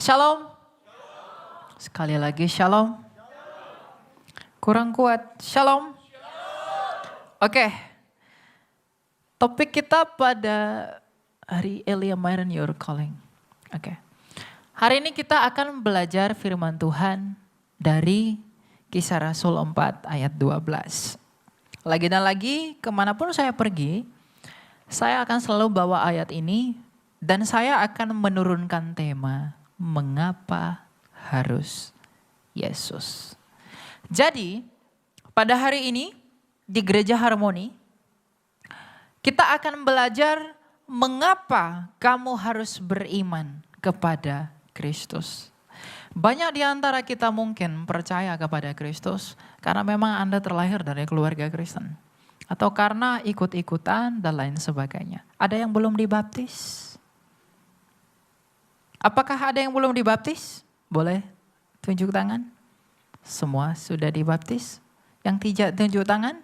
Shalom. Sekali lagi shalom. Kurang kuat. Shalom. Oke. Topik kita pada hari Elia Myron You're Calling. Oke. Hari ini kita akan belajar firman Tuhan dari Kisah Rasul 4 ayat 12. Lagi dan lagi kemanapun saya pergi, saya akan selalu bawa ayat ini dan saya akan menurunkan tema mengapa harus Yesus. Jadi pada hari ini di Gereja Harmoni kita akan belajar mengapa kamu harus beriman kepada Kristus. Banyak di antara kita mungkin percaya kepada Kristus karena memang Anda terlahir dari keluarga Kristen. Atau karena ikut-ikutan dan lain sebagainya. Ada yang belum dibaptis? Apakah ada yang belum dibaptis? Boleh tunjuk tangan? Semua sudah dibaptis? Yang tidak tunjuk tangan?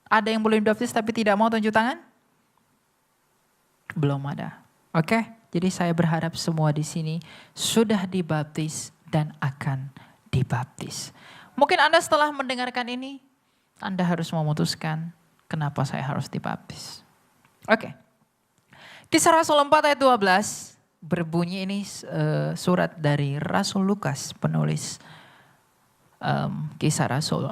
Ada yang belum dibaptis tapi tidak mau tunjuk tangan? Belum ada. Oke, jadi saya berharap semua di sini sudah dibaptis dan akan dibaptis. Mungkin Anda setelah mendengarkan ini, Anda harus memutuskan kenapa saya harus dibaptis. Oke. Kisah Rasul 4 ayat 12 berbunyi, ini surat dari Rasul Lukas, penulis Kisah Rasul.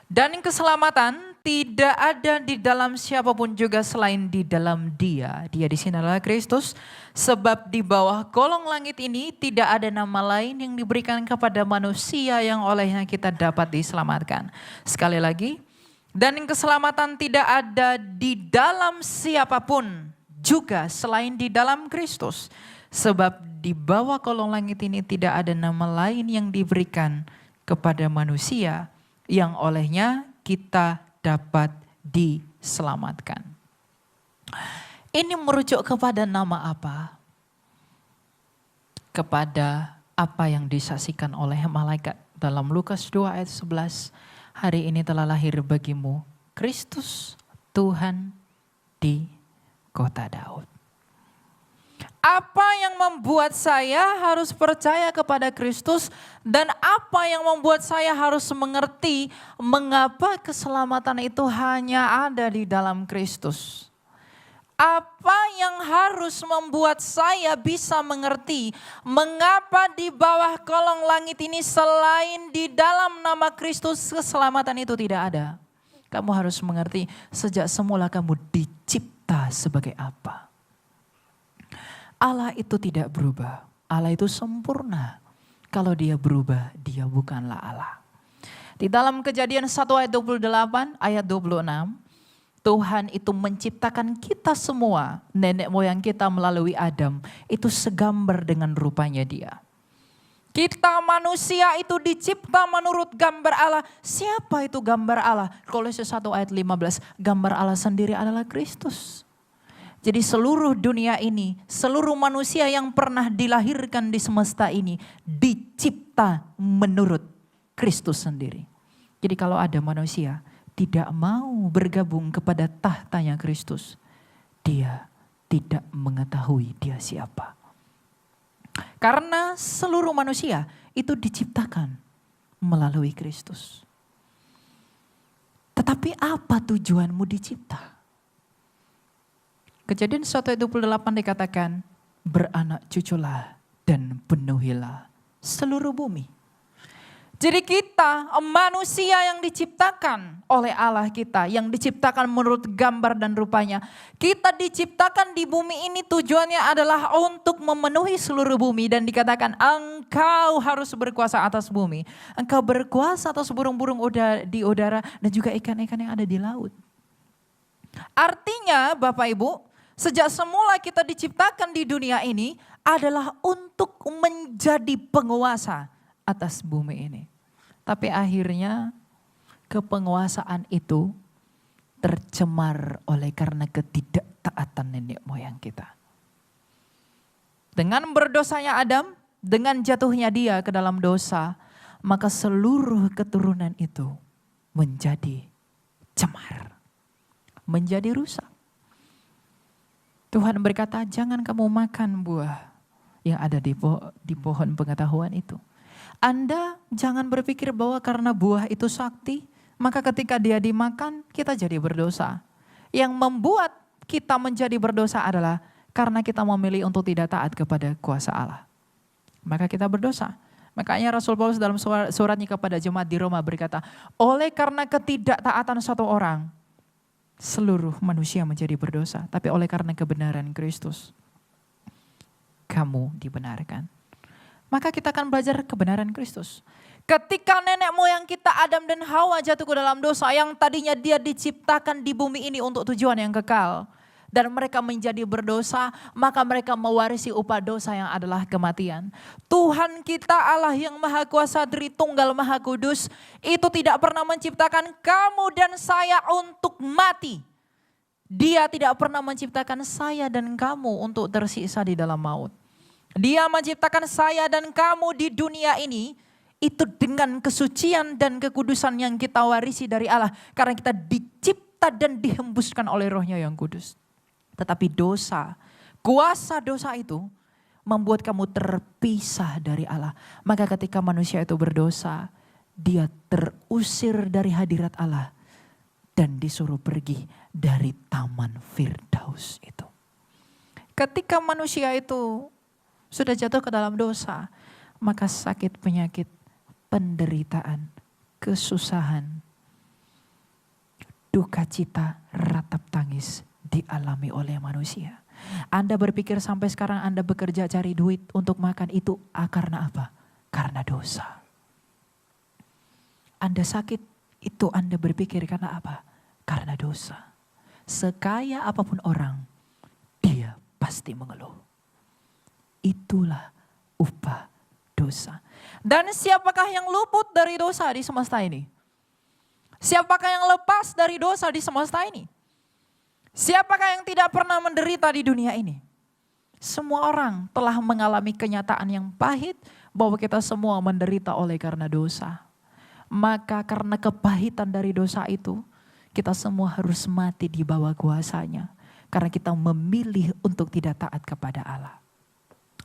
Dan keselamatan tidak ada di dalam siapapun juga selain di dalam Dia. Dia di sini adalah Kristus. Sebab di bawah kolong langit ini tidak ada nama lain yang diberikan kepada manusia yang olehnya kita dapat diselamatkan. Sekali lagi, dan keselamatan tidak ada di dalam siapapun juga selain di dalam Kristus. Sebab di bawah kolong langit ini tidak ada nama lain yang diberikan kepada manusia yang olehnya kita dapat diselamatkan. Ini merujuk kepada nama apa? Kepada apa yang disaksikan oleh malaikat dalam Lukas 2 ayat 11. Hari ini telah lahir bagimu Kristus Tuhan di kota Daud. Apa yang membuat saya harus percaya kepada Kristus dan apa yang membuat saya harus mengerti mengapa keselamatan itu hanya ada di dalam Kristus? Apa yang harus membuat saya bisa mengerti mengapa di bawah kolong langit ini selain di dalam nama Kristus keselamatan itu tidak ada? Kamu harus mengerti sejak semula kamu dicipta sebagai apa? Allah itu tidak berubah. Allah itu sempurna. Kalau dia berubah, dia bukanlah Allah. Di dalam Kejadian 1 ayat 28, ayat 26, Tuhan itu menciptakan kita semua, nenek moyang kita melalui Adam, itu segambar dengan rupanya Dia. Kita manusia itu dicipta menurut gambar Allah. Siapa itu gambar Allah? Kolose 1 ayat 15, gambar Allah sendiri adalah Kristus. Jadi seluruh dunia ini, seluruh manusia yang pernah dilahirkan di semesta ini dicipta menurut Kristus sendiri. Jadi kalau ada manusia tidak mau bergabung kepada tahtanya Kristus, dia tidak mengetahui dia siapa. Karena seluruh manusia itu diciptakan melalui Kristus. Tetapi apa tujuanmu dicipta? Kejadian 1 ayat 28 dikatakan, beranak cuculah dan penuhilah seluruh bumi. Jadi kita manusia yang diciptakan oleh Allah kita, yang diciptakan menurut gambar dan rupanya. Kita diciptakan di bumi ini tujuannya adalah untuk memenuhi seluruh bumi. Dan dikatakan engkau harus berkuasa atas bumi. Engkau berkuasa atas burung-burung di udara dan juga ikan-ikan yang ada di laut. Artinya Bapak Ibu, sejak semula kita diciptakan di dunia ini adalah untuk menjadi penguasa atas bumi ini. Tapi akhirnya kepenguasaan itu tercemar oleh karena ketidaktaatan nenek moyang kita. Dengan berdosanya Adam, dengan jatuhnya dia ke dalam dosa, maka seluruh keturunan itu menjadi cemar, menjadi rusak. Tuhan berkata, jangan kamu makan buah yang ada di pohon pengetahuan itu. Anda jangan berpikir bahwa karena buah itu sakti, maka ketika dia dimakan kita jadi berdosa. Yang membuat kita menjadi berdosa adalah karena kita memilih untuk tidak taat kepada kuasa Allah. Maka kita berdosa. Makanya Rasul Paulus dalam suratnya kepada jemaat di Roma berkata, oleh karena ketidaktaatan satu orang, seluruh manusia menjadi berdosa. Tapi oleh karena kebenaran Kristus, kamu dibenarkan. Maka kita akan belajar kebenaran Kristus. Ketika nenek moyang kita Adam dan Hawa jatuh ke dalam dosa, yang tadinya dia diciptakan di bumi ini untuk tujuan yang kekal, dan mereka menjadi berdosa, maka mereka mewarisi upah dosa yang adalah kematian. Tuhan kita Allah yang Maha Kuasa, Tritunggal Maha Kudus, itu tidak pernah menciptakan kamu dan saya untuk mati. Dia tidak pernah menciptakan saya dan kamu untuk tersiksa di dalam maut. Dia menciptakan saya dan kamu di dunia ini, itu dengan kesucian dan kekudusan yang kita warisi dari Allah. Karena kita dicipta dan dihembuskan oleh Roh-Nya yang kudus. Tetapi dosa, kuasa dosa itu membuat kamu terpisah dari Allah. Maka ketika manusia itu berdosa, dia terusir dari hadirat Allah dan disuruh pergi dari taman Firdaus itu. Ketika manusia itu sudah jatuh ke dalam dosa, maka sakit, penyakit, penderitaan, kesusahan, duka cita, ratap tangis dialami oleh manusia. Anda berpikir sampai sekarang Anda bekerja cari duit untuk makan itu karena apa? Karena dosa. Anda sakit itu Anda berpikir karena apa? Karena dosa. Sekaya apapun orang, dia pasti mengeluh. Itulah upah dosa. Dan siapakah yang luput dari dosa di semesta ini? Siapakah yang lepas dari dosa di semesta ini? Siapakah yang tidak pernah menderita di dunia ini? Semua orang telah mengalami kenyataan yang pahit bahwa kita semua menderita oleh karena dosa. Maka karena kepahitan dari dosa itu, kita semua harus mati di bawah kuasanya. Karena kita memilih untuk tidak taat kepada Allah.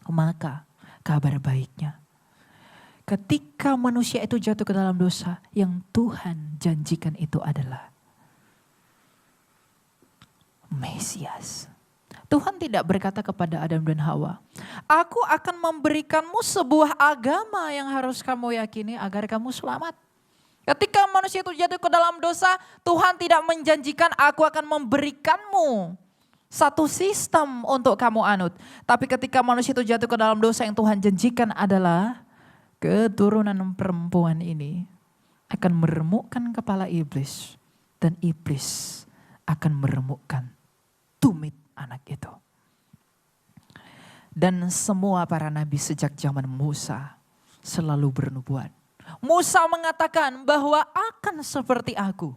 Maka kabar baiknya, ketika manusia itu jatuh ke dalam dosa, yang Tuhan janjikan itu adalah Mesias. Tuhan tidak berkata kepada Adam dan Hawa, aku akan memberikanmu sebuah agama yang harus kamu yakini agar kamu selamat. Ketika manusia itu jatuh ke dalam dosa, Tuhan tidak menjanjikan aku akan memberikanmu satu sistem untuk kamu anut. Tapi ketika manusia itu jatuh ke dalam dosa, yang Tuhan janjikan adalah keturunan perempuan ini akan meremukkan kepala iblis. Dan iblis akan meremukkan tumit anak itu. Dan semua para nabi sejak zaman Musa selalu bernubuat. Musa mengatakan bahwa akan seperti aku.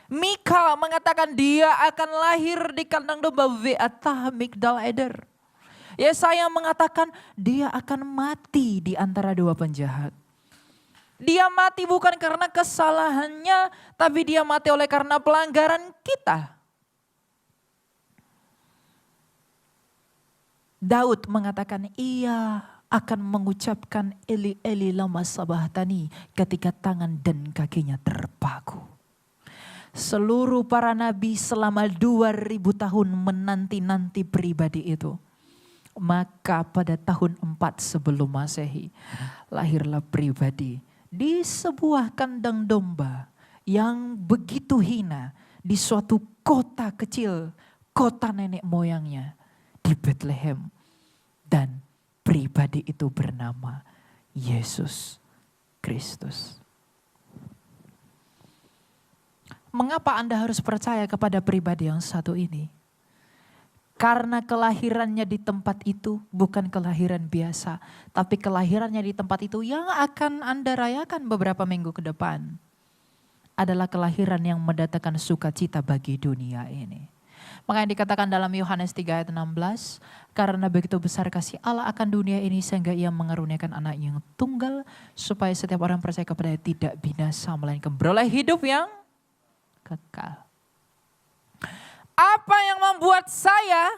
Mika mengatakan dia akan lahir di kandang domba Ve'atah Migdal Eder. Yesaya mengatakan dia akan mati di antara dua penjahat. Dia mati bukan karena kesalahannya, tapi dia mati oleh karena pelanggaran kita. Daud mengatakan ia akan mengucapkan Eli Eli lama sabahtani ketika tangan dan kakinya terpaku. Seluruh para nabi selama 2000 tahun menanti-nanti pribadi itu. Maka pada tahun 4 sebelum Masehi lahirlah pribadi di sebuah kandang domba yang begitu hina di suatu kota kecil, kota nenek moyangnya di Bethlehem. Dan pribadi itu bernama Yesus Kristus. Mengapa Anda harus percaya kepada pribadi yang satu ini? Karena kelahirannya di tempat itu bukan kelahiran biasa, tapi kelahirannya di tempat itu yang akan Anda rayakan beberapa minggu ke depan adalah kelahiran yang mendatangkan sukacita bagi dunia ini. Makanya dikatakan dalam Yohanes 3 ayat 16, karena begitu besar kasih Allah akan dunia ini sehingga ia mengaruniakan anak yang tunggal supaya setiap orang percaya kepadanya tidak binasa melainkan beroleh hidup yang kekal. Apa yang membuat saya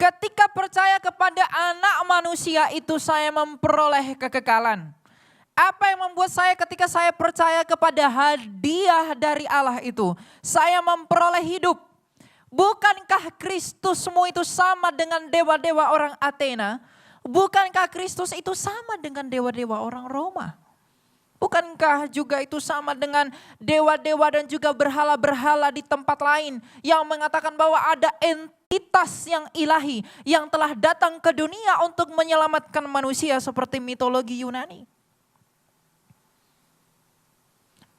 Ketika percaya kepada anak manusia itu saya memperoleh kekekalan. Apa yang membuat saya ketika saya percaya kepada hadiah dari Allah itu, saya memperoleh hidup. Bukankah Kristusmu itu sama dengan dewa-dewa orang Athena? Bukankah Kristus itu sama dengan dewa-dewa orang Roma? Bukankah juga itu sama dengan dewa-dewa dan juga berhala-berhala di tempat lain yang mengatakan bahwa ada entitas yang ilahi yang telah datang ke dunia untuk menyelamatkan manusia seperti mitologi Yunani?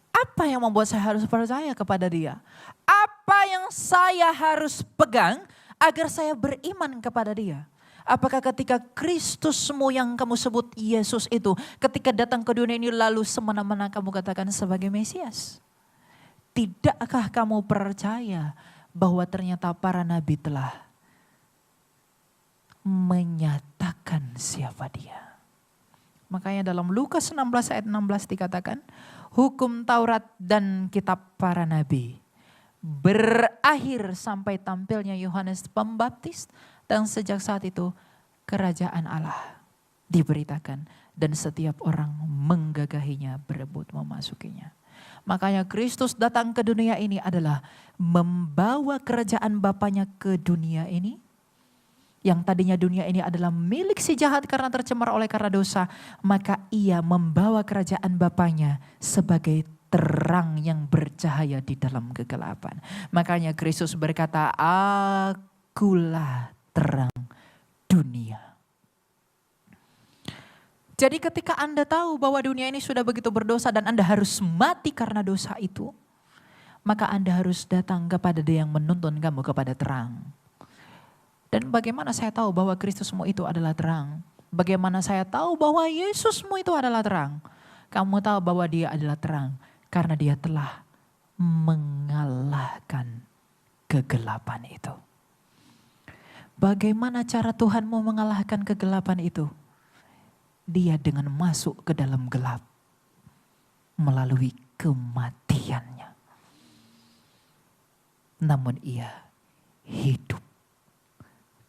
Apa yang membuat saya harus percaya kepada dia? Apa yang saya harus pegang agar saya beriman kepada dia? Apakah ketika Kristusmu yang kamu sebut Yesus itu, ketika datang ke dunia ini lalu semena-mena kamu katakan sebagai Mesias? Tidakkah kamu percaya bahwa ternyata para nabi telah menyatakan siapa dia? Makanya dalam Lukas 16 ayat 16 dikatakan, hukum Taurat dan kitab para nabi berakhir sampai tampilnya Yohanes Pembaptis, dan sejak saat itu kerajaan Allah diberitakan dan setiap orang menggagahinya, berebut memasukinya. Makanya Kristus datang ke dunia ini adalah membawa kerajaan Bapaknya ke dunia ini. Yang tadinya dunia ini adalah milik si jahat karena tercemar oleh karena dosa. Maka ia membawa kerajaan Bapaknya sebagai terang yang bercahaya di dalam kegelapan. Makanya Kristus berkata, akulah terang dunia. Jadi ketika Anda tahu bahwa dunia ini sudah begitu berdosa dan Anda harus mati karena dosa itu, maka Anda harus datang kepada Dia yang menuntun kamu kepada terang. Dan bagaimana saya tahu bahwa Kristusmu itu adalah terang? Bagaimana saya tahu bahwa Yesusmu itu adalah terang? Kamu tahu bahwa Dia adalah terang karena Dia telah mengalahkan kegelapan itu. Bagaimana cara Tuhanmu mengalahkan kegelapan itu? Dia dengan masuk ke dalam gelap melalui kematiannya. Namun ia hidup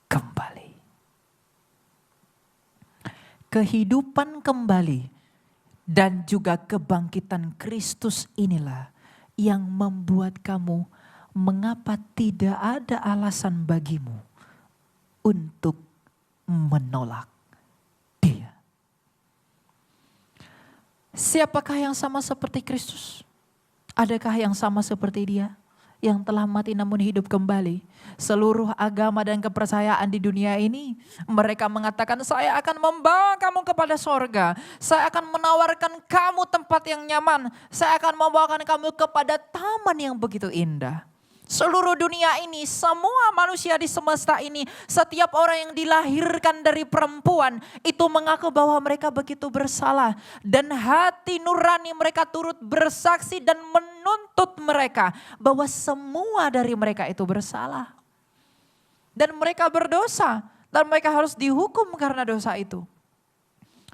kembali. Kehidupan kembali dan juga kebangkitan Kristus inilah yang membuat kamu mengapa tidak ada alasan bagimu untuk menolak Dia. Siapakah yang sama seperti Kristus? Adakah yang sama seperti Dia? Yang telah mati namun hidup kembali. Seluruh agama dan kepercayaan di dunia ini, mereka mengatakan saya akan membawa kamu kepada sorga. Saya akan menawarkan kamu tempat yang nyaman. Saya akan membawakan kamu kepada taman yang begitu indah. Seluruh dunia ini, semua manusia di semesta ini, setiap orang yang dilahirkan dari perempuan itu mengaku bahwa mereka begitu bersalah. Dan hati nurani mereka turut bersaksi dan menuntut mereka bahwa semua dari mereka itu bersalah. Dan mereka berdosa dan mereka harus dihukum karena dosa itu.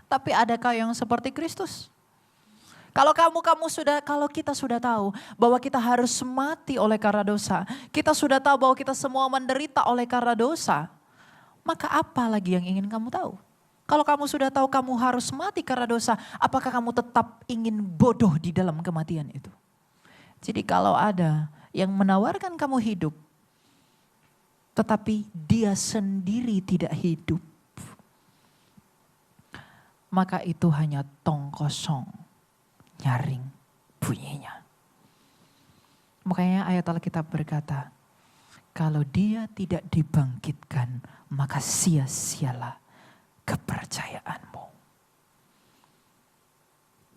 Tapi adakah yang seperti Kristus? Kalau kita sudah tahu bahwa kita harus mati oleh karena dosa, kita sudah tahu bahwa kita semua menderita oleh karena dosa, maka apa lagi yang ingin kamu tahu? Kalau kamu sudah tahu kamu harus mati karena dosa, apakah kamu tetap ingin bodoh di dalam kematian itu? Jadi kalau ada yang menawarkan kamu hidup, tetapi dia sendiri tidak hidup, maka itu hanya tong kosong. Nyaring bunyinya. Makanya ayat Alkitab berkata, kalau Dia tidak dibangkitkan, maka sia-sialah kepercayaanmu.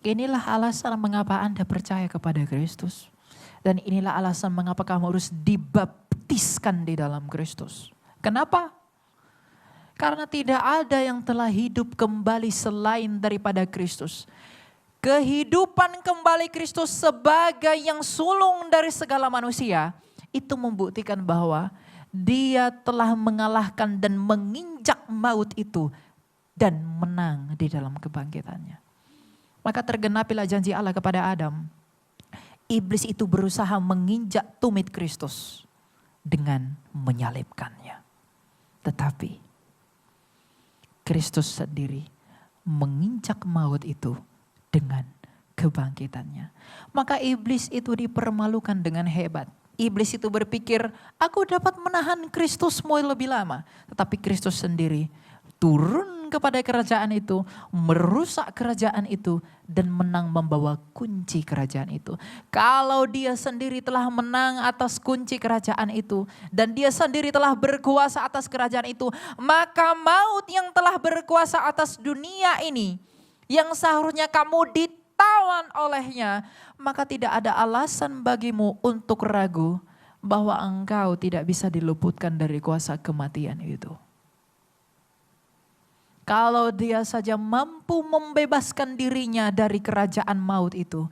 Inilah alasan mengapa Anda percaya kepada Kristus. Dan inilah alasan mengapa kamu harus dibaptiskan di dalam Kristus. Kenapa? Karena tidak ada yang telah hidup kembali selain daripada Kristus. Kehidupan kembali Kristus sebagai yang sulung dari segala manusia, itu membuktikan bahwa Dia telah mengalahkan dan menginjak maut itu dan menang di dalam kebangkitannya. Maka tergenapilah janji Allah kepada Adam. Iblis itu berusaha menginjak tumit Kristus dengan menyalibkannya. Tetapi Kristus sendiri menginjak maut itu dengan kebangkitannya. Maka iblis itu dipermalukan dengan hebat. Iblis itu berpikir, aku dapat menahan Kristusmu lebih lama. Tetapi Kristus sendiri turun kepada kerajaan itu, merusak kerajaan itu, dan menang membawa kunci kerajaan itu. Kalau dia sendiri telah menang atas kunci kerajaan itu, dan dia sendiri telah berkuasa atas kerajaan itu, maka maut yang telah berkuasa atas dunia ini, yang seharusnya kamu ditawan olehnya, maka tidak ada alasan bagimu untuk ragu bahwa engkau tidak bisa diluputkan dari kuasa kematian itu. Kalau dia saja mampu membebaskan dirinya dari kerajaan maut itu,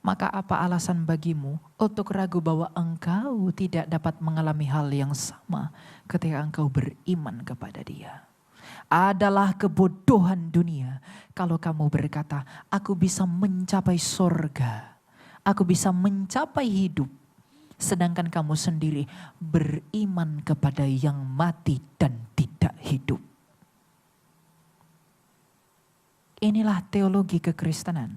maka apa alasan bagimu untuk ragu bahwa engkau tidak dapat mengalami hal yang sama ketika engkau beriman kepada dia? Adalah kebodohan dunia kalau kamu berkata, aku bisa mencapai sorga, aku bisa mencapai hidup, sedangkan kamu sendiri beriman kepada yang mati dan tidak hidup. Inilah teologi kekristenan.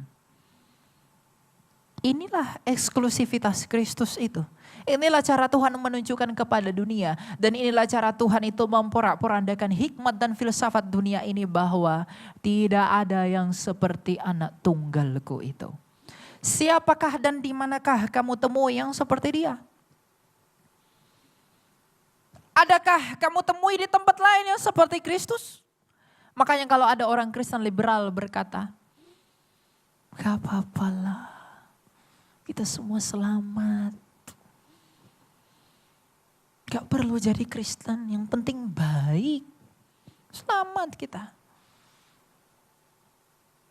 Inilah eksklusivitas Kristus itu. Inilah cara Tuhan menunjukkan kepada dunia. Dan inilah cara Tuhan itu memporak-porandakan hikmat dan filsafat dunia ini bahwa tidak ada yang seperti anak tunggalku itu. Siapakah dan di manakah kamu temui yang seperti dia? Adakah kamu temui di tempat lain yang seperti Kristus? Makanya kalau ada orang Kristen liberal berkata, gak apa-apalah, kita semua selamat. Gak perlu jadi Kristen, yang penting baik. Selamat kita.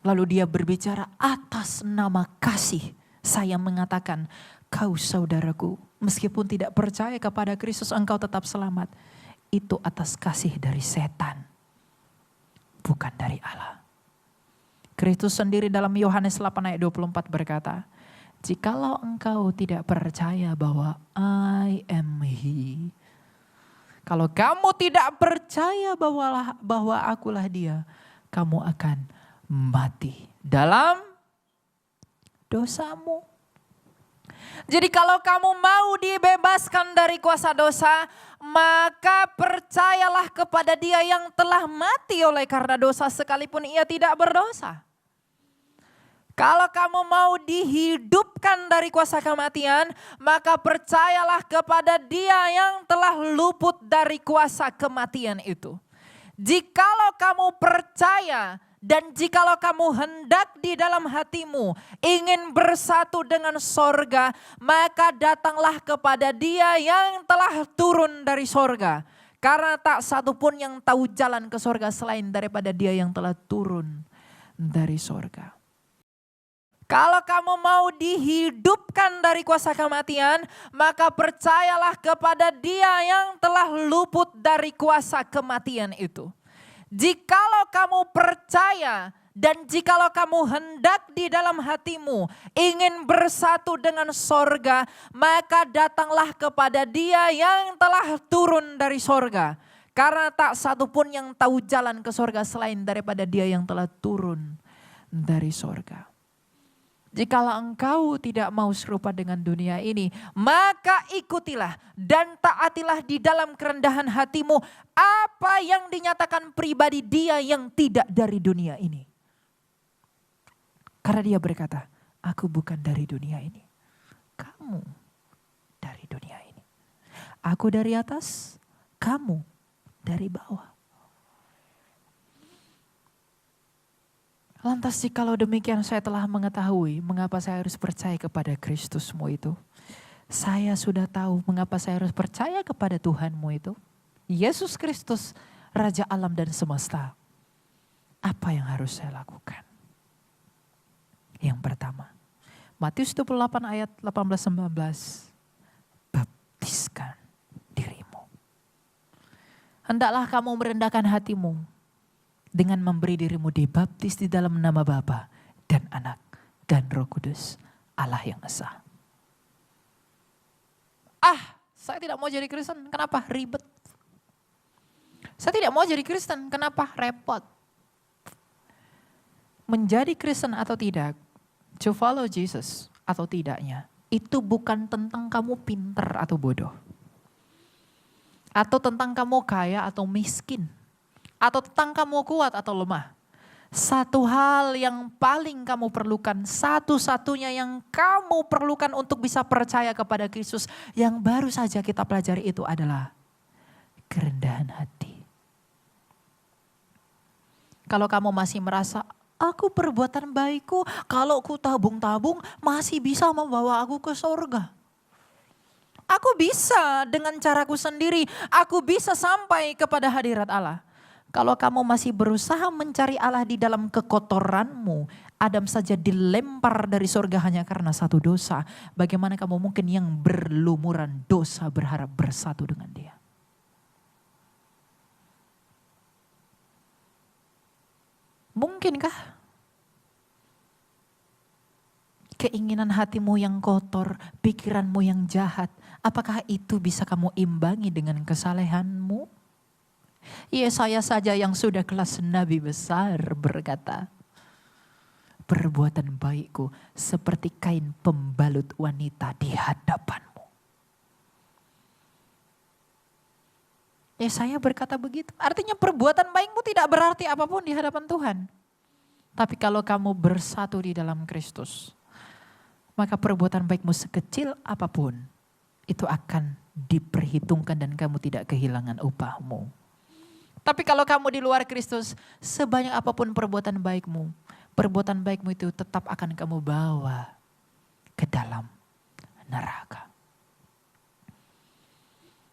Lalu dia berbicara atas nama kasih. Saya mengatakan, kau saudaraku, meskipun tidak percaya kepada Kristus engkau tetap selamat. Itu atas kasih dari setan, bukan dari Allah. Kristus sendiri dalam Yohanes 8 ayat 24 berkata, jikalau engkau tidak percaya bahwa I am He. Kalau kamu tidak percaya bahwa akulah dia, kamu akan mati dalam dosamu. Jadi kalau kamu mau dibebaskan dari kuasa dosa, maka percayalah kepada dia yang telah mati oleh karena dosa sekalipun ia tidak berdosa. Kalau kamu mau dihidupkan dari kuasa kematian, maka percayalah kepada dia yang telah luput dari kuasa kematian itu. Jikalau kamu percaya dan jikalau kamu hendak di dalam hatimu ingin bersatu dengan sorga, maka datanglah kepada dia yang telah turun dari sorga. Karena tak satu pun yang tahu jalan ke sorga selain daripada dia yang telah turun dari sorga. Kalau kamu mau dihidupkan dari kuasa kematian, maka percayalah kepada dia yang telah luput dari kuasa kematian itu. Jikalau kamu percaya dan jikalau kamu hendak di dalam hatimu ingin bersatu dengan sorga, maka datanglah kepada dia yang telah turun dari sorga. Karena tak satu pun yang tahu jalan ke sorga selain daripada dia yang telah turun dari sorga. Jikalau engkau tidak mau serupa dengan dunia ini, maka ikutilah dan taatilah di dalam kerendahan hatimu apa yang dinyatakan pribadi dia yang tidak dari dunia ini. Karena dia berkata, aku bukan dari dunia ini, kamu dari dunia ini. Aku dari atas, kamu dari bawah. Lantas jikalau demikian saya telah mengetahui mengapa saya harus percaya kepada Kristusmu itu. Saya sudah tahu mengapa saya harus percaya kepada Tuhanmu itu. Yesus Kristus, Raja alam dan semesta. Apa yang harus saya lakukan? Yang pertama, Matius 28 ayat 18-19. Baptiskan dirimu. Hendaklah kamu merendahkan hatimu dengan memberi dirimu dibaptis di dalam nama Bapa dan Anak dan Roh Kudus, Allah yang Esa. Saya tidak mau jadi Kristen, kenapa? Ribet. Saya tidak mau jadi Kristen, kenapa? Repot. Menjadi Kristen atau tidak, to follow Jesus atau tidaknya, itu bukan tentang kamu pinter atau bodoh. Atau tentang kamu kaya atau miskin. Atau tentang kamu kuat atau lemah. Satu hal yang paling kamu perlukan, satu-satunya yang kamu perlukan untuk bisa percaya kepada Kristus, yang baru saja kita pelajari itu adalah kerendahan hati. Kalau kamu masih merasa, aku perbuatan baikku, kalau ku tabung-tabung masih bisa membawa aku ke surga. Aku bisa dengan caraku sendiri, aku bisa sampai kepada hadirat Allah. Kalau kamu masih berusaha mencari Allah di dalam kekotoranmu, Adam saja dilempar dari surga hanya karena satu dosa. Bagaimana kamu mungkin yang berlumuran dosa berharap bersatu dengan Dia? Mungkinkah? Keinginan hatimu yang kotor, pikiranmu yang jahat, apakah itu bisa kamu imbangi dengan kesalehanmu? Yesaya saja yang sudah kelas nabi besar berkata, perbuatan baikku seperti kain pembalut wanita di hadapanmu. Yesaya berkata begitu. Artinya perbuatan baikmu tidak berarti apapun di hadapan Tuhan. Tapi kalau kamu bersatu di dalam Kristus, maka perbuatan baikmu sekecil apapun, itu akan diperhitungkan dan kamu tidak kehilangan upahmu. Tapi kalau kamu di luar Kristus, sebanyak apapun perbuatan baikmu itu tetap akan kamu bawa ke dalam neraka.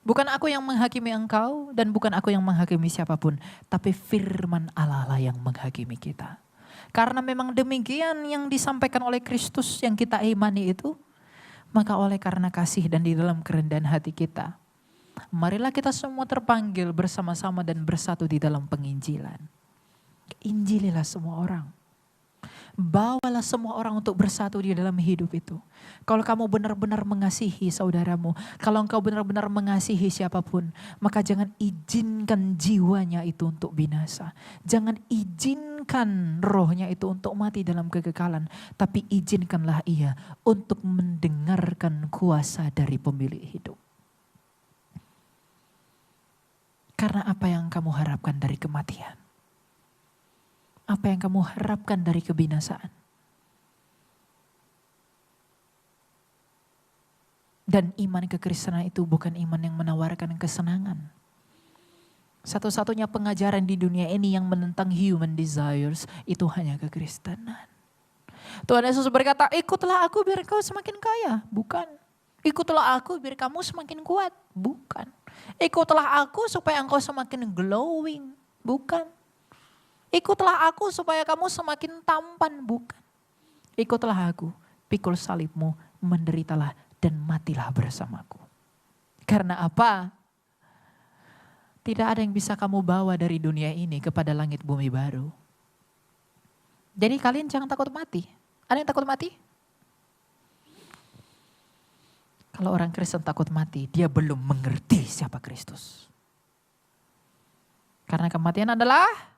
Bukan aku yang menghakimi engkau dan bukan aku yang menghakimi siapapun, tapi firman Allah lah yang menghakimi kita. Karena memang demikian yang disampaikan oleh Kristus yang kita imani itu, maka oleh karena kasih dan di dalam kerendahan hati kita, marilah kita semua terpanggil bersama-sama dan bersatu di dalam penginjilan. Injililah semua orang. Bawalah semua orang untuk bersatu di dalam hidup itu. Kalau kamu benar-benar mengasihi saudaramu, kalau engkau benar-benar mengasihi siapapun, maka jangan izinkan jiwanya itu untuk binasa. Jangan izinkan rohnya itu untuk mati dalam kekekalan. Tapi izinkanlah ia untuk mendengarkan kuasa dari pemilik hidup. Karena apa yang kamu harapkan dari kematian? Apa yang kamu harapkan dari kebinasaan? Dan iman kekristenan itu bukan iman yang menawarkan kesenangan. Satu-satunya pengajaran di dunia ini yang menentang human desires itu hanya kekristenan. Tuhan Yesus berkata, ikutlah aku biar kau semakin kaya. Bukan. Ikutlah aku biar kamu semakin kuat. Bukan. Ikutlah aku supaya engkau semakin glowing. Bukan. Ikutlah aku supaya kamu semakin tampan. Bukan. Ikutlah aku, pikul salibmu, menderitalah dan matilah bersamaku. Karena apa? Tidak ada yang bisa kamu bawa dari dunia ini kepada langit bumi baru. Jadi kalian jangan takut mati. Ada yang takut mati? Kalau orang Kristen takut mati, dia belum mengerti siapa Kristus. Karena kematian adalah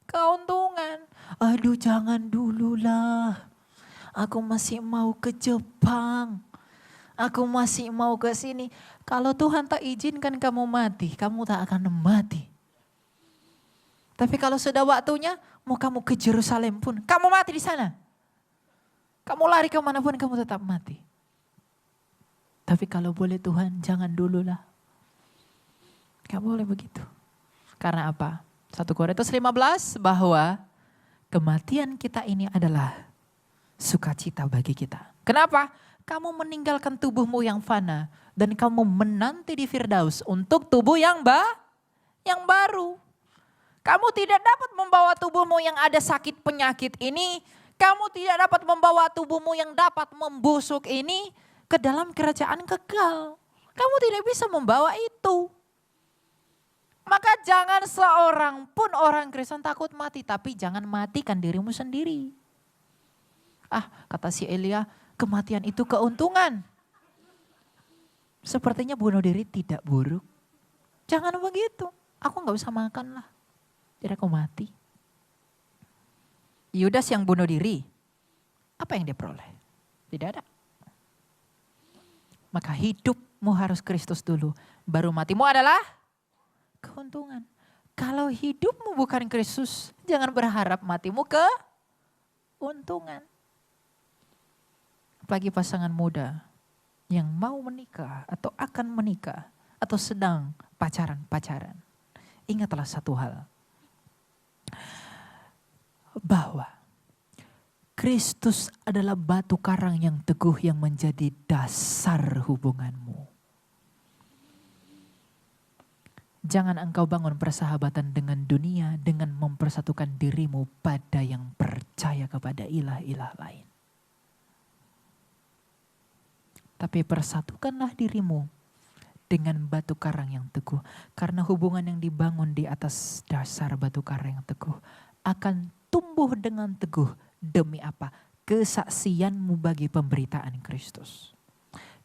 keuntungan. Aduh jangan dululah. Aku masih mau ke Jepang. Aku masih mau ke sini. Kalau Tuhan tak izinkan kamu mati, kamu tak akan mati. Tapi kalau sudah waktunya, mau kamu ke Yerusalem pun, kamu mati di sana. Kamu lari kemanapun, kamu tetap mati. Tapi kalau boleh Tuhan, jangan dululah. Gak boleh begitu. Karena apa? 1 Korintus 15 bahwa kematian kita ini adalah sukacita bagi kita. Kenapa? Kamu meninggalkan tubuhmu yang fana dan kamu menanti di Firdaus untuk tubuh yang baru. Kamu tidak dapat membawa tubuhmu yang ada sakit penyakit ini, kamu tidak dapat membawa tubuhmu yang dapat membusuk ini ke dalam kerajaan kekal. Kamu tidak bisa membawa itu. Maka jangan seorang pun orang Kristen takut mati, tapi jangan matikan dirimu sendiri. Kata si Elia, kematian itu keuntungan. Sepertinya bunuh diri tidak buruk. Jangan begitu. Aku gak usah makan lah. Biar aku mati. Yudas yang bunuh diri, apa yang dia peroleh? Tidak ada. Maka hidupmu harus Kristus dulu. Baru matimu adalah keuntungan. Kalau hidupmu bukan Kristus, jangan berharap matimu keuntungan. Apalagi pasangan muda yang mau menikah atau akan menikah atau sedang pacaran. Ingatlah satu hal. Bahwa Kristus adalah batu karang yang teguh yang menjadi dasar hubunganmu. Jangan engkau bangun persahabatan dengan dunia dengan mempersatukan dirimu pada yang percaya kepada ilah-ilah lain. Tapi persatukanlah dirimu dengan batu karang yang teguh. Karena hubungan yang dibangun di atas dasar batu karang yang teguh akan tumbuh dengan teguh demi apa? Kesaksianmu bagi pemberitaan Kristus.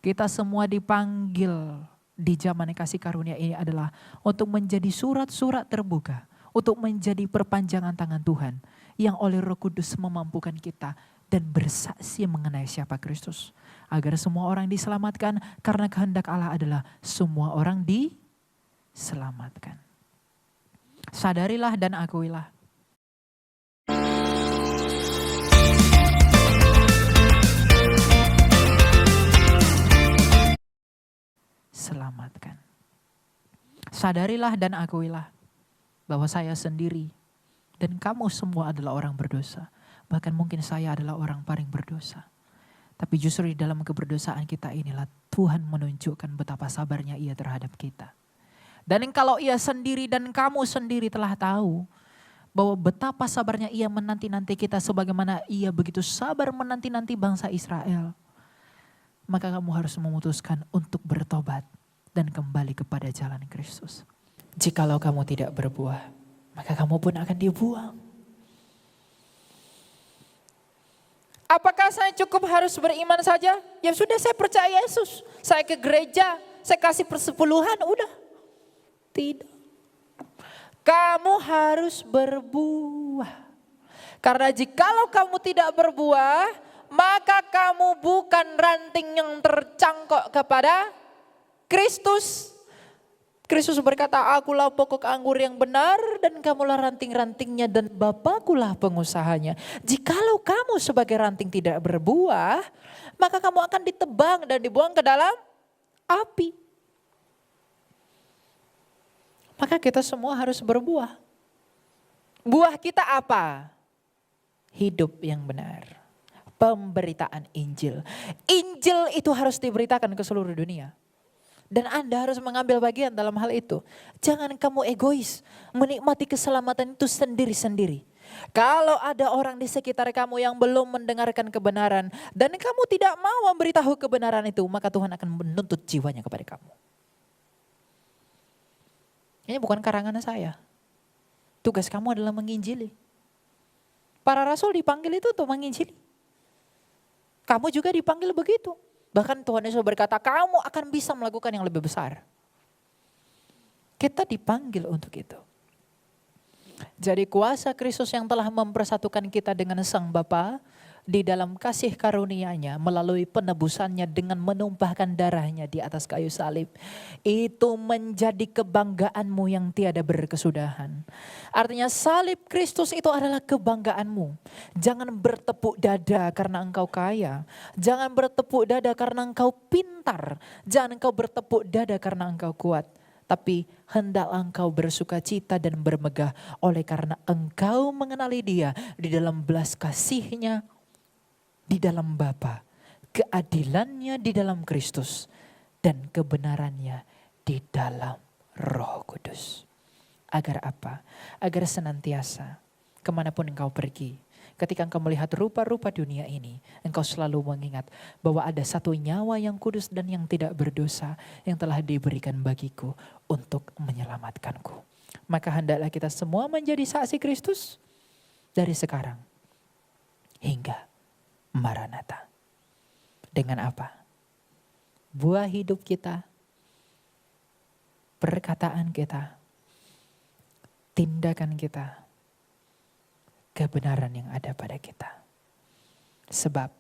Kita semua dipanggil di zaman kasih karunia ini adalah untuk menjadi surat-surat terbuka. Untuk menjadi perpanjangan tangan Tuhan yang oleh Roh Kudus memampukan kita dan bersaksi mengenai siapa Kristus. Agar semua orang diselamatkan karena kehendak Allah adalah semua orang diselamatkan. Sadarilah dan akuilah. Selamatkan. Sadarilah dan akuilah bahwa saya sendiri dan kamu semua adalah orang berdosa. Bahkan mungkin saya adalah orang paling berdosa. Tapi justru di dalam keberdosaan kita inilah Tuhan menunjukkan betapa sabarnya Ia terhadap kita. Dan kalau Ia sendiri dan kamu sendiri telah tahu bahwa betapa sabarnya Ia menanti-nanti kita sebagaimana Ia begitu sabar menanti-nanti bangsa Israel. Maka kamu harus memutuskan untuk bertobat dan kembali kepada jalan Kristus. Jikalau kamu tidak berbuah, maka kamu pun akan dibuang. Apakah saya cukup harus beriman saja? Ya sudah, saya percaya Yesus. Saya ke gereja, saya kasih persepuluhan, udah. Tidak. Kamu harus berbuah. Karena jikalau kamu tidak berbuah, maka kamu bukan ranting yang tercangkok kepada Kristus. Kristus berkata, akulah pokok anggur yang benar dan kamulah ranting-rantingnya dan Bapakulah pengusahanya. Jikalau kamu sebagai ranting tidak berbuah, maka kamu akan ditebang dan dibuang ke dalam api. Maka kita semua harus berbuah. Buah kita apa? Hidup yang benar. Pemberitaan Injil. Injil itu harus diberitakan ke seluruh dunia. Dan Anda harus mengambil bagian dalam hal itu. Jangan kamu egois, menikmati keselamatan itu sendiri-sendiri. Kalau ada orang di sekitar kamu yang belum mendengarkan kebenaran dan kamu tidak mau memberitahu kebenaran itu, maka Tuhan akan menuntut jiwanya kepada kamu. Ini bukan karangan saya. Tugas kamu adalah menginjili. Para rasul dipanggil itu untuk menginjili. Kamu juga dipanggil begitu. Bahkan Tuhan Yesus berkata, kamu akan bisa melakukan yang lebih besar. Kita dipanggil untuk itu. Jadi kuasa Kristus yang telah mempersatukan kita dengan Sang Bapa di dalam kasih karunia-Nya melalui penebusannya dengan menumpahkan darahnya di atas kayu salib. Itu menjadi kebanggaanmu yang tiada berkesudahan. Artinya salib Kristus itu adalah kebanggaanmu. Jangan bertepuk dada karena engkau kaya. Jangan bertepuk dada karena engkau pintar. Jangan engkau bertepuk dada karena engkau kuat. Tapi hendaklah engkau bersuka cita dan bermegah oleh karena engkau mengenali Dia di dalam belas kasih-Nya di dalam Bapa, keadilannya di dalam Kristus, dan kebenarannya di dalam Roh Kudus. Agar apa? Agar senantiasa kemanapun engkau pergi, ketika engkau melihat rupa-rupa dunia ini, engkau selalu mengingat bahwa ada satu nyawa yang kudus dan yang tidak berdosa yang telah diberikan bagiku untuk menyelamatkanku. Maka hendaklah kita semua menjadi saksi Kristus dari sekarang hingga Maranatha. Dengan apa? Buah hidup kita, perkataan kita, tindakan kita, kebenaran yang ada pada kita. Sebab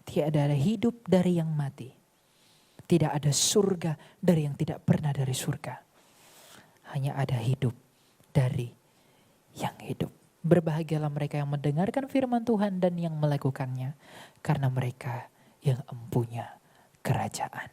tiada ada hidup dari yang mati. Tidak ada surga dari yang tidak pernah dari surga. Hanya ada hidup dari yang hidup. Berbahagialah mereka yang mendengarkan firman Tuhan dan yang melakukannya. Karena mereka yang empunya kerajaan